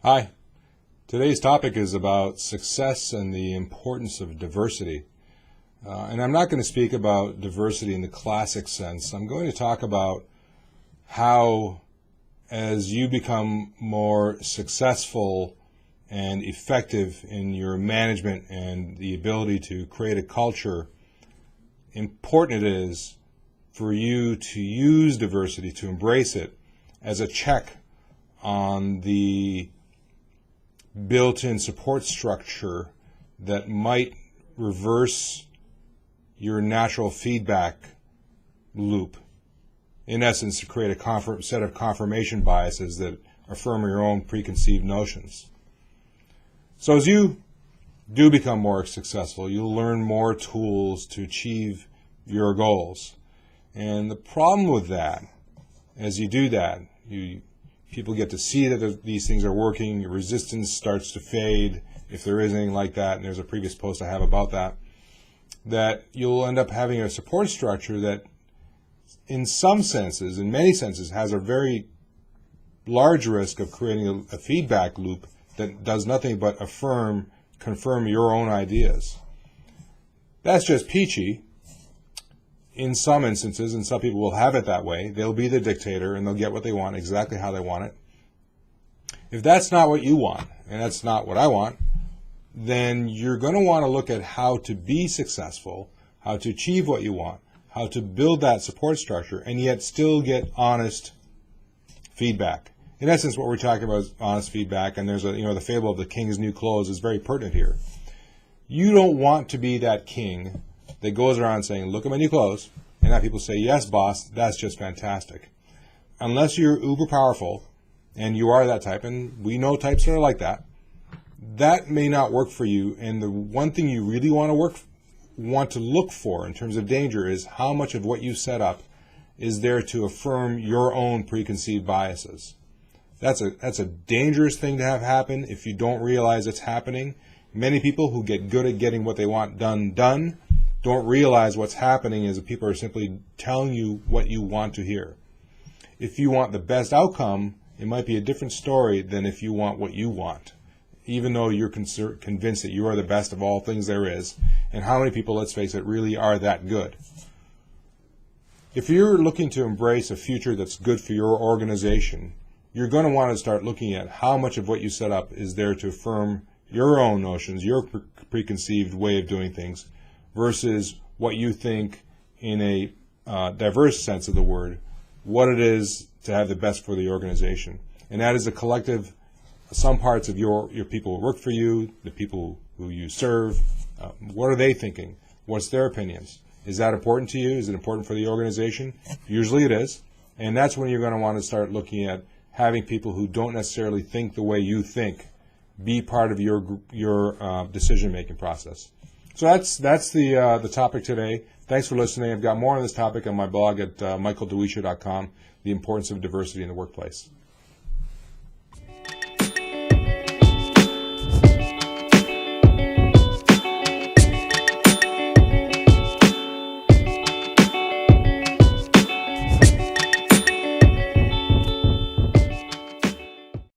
Hi. Today's topic is about success and the importance of diversity. And I'm not going to speak about diversity in the classic sense. I'm going to talk about how, as you become more successful and effective in your management and the ability to create a culture, important it is for you to use diversity, to embrace it as a check on the built-in support structure that might reverse your natural feedback loop. In essence, to create a set of confirmation biases that affirm your own preconceived notions. So as you do become more successful, you'll learn more tools to achieve your goals. And the problem with that, as you do that, people get to see that these things are working, your resistance starts to fade, if there is anything like that, and there's a previous post I have about that you'll end up having a support structure that in some senses, in many senses, has a very large risk of creating a feedback loop that does nothing but confirm your own ideas. That's just peachy. In some instances, and some people will have it that way, they'll be the dictator and they'll get what they want exactly how they want it. If that's not what you want, and that's not what I want, then you're going to want to look at how to be successful, how to achieve what you want, how to build that support structure, and yet still get honest feedback. In essence, what we're talking about is honest feedback, and there's the fable of the king's new clothes is very pertinent here. You don't want to be that king that goes around saying, look at my new clothes, and have people say, yes, boss, that's just fantastic. Unless you're uber powerful, and you are that type, and we know types that are like that, that may not work for you. And the one thing you really want to look for in terms of danger is how much of what you set up is there to affirm your own preconceived biases. That's a dangerous thing to have happen if you don't realize it's happening. Many people who get good at getting what they want done don't realize what's happening is that people are simply telling you what you want to hear. If you want the best outcome, it might be a different story than if you want what you want, even though you're convinced that you are the best of all things there is. And how many people, let's face it, really are that good? If you're looking to embrace a future that's good for your organization, you're going to want to start looking at how much of what you set up is there to affirm your own notions, your preconceived way of doing things, versus what you think in a diverse sense of the word, what it is to have the best for the organization. And that is a collective, some parts of your people who work for you, the people who you serve, what are they thinking? What's their opinions? Is that important to you? Is it important for the organization? Usually it is. And that's when you're going to want to start looking at having people who don't necessarily think the way you think be part of your decision-making process. So that's the topic today. Thanks for listening. I've got more on this topic on my blog at michaeldewisha.com, The Importance of Diversity in the Workplace.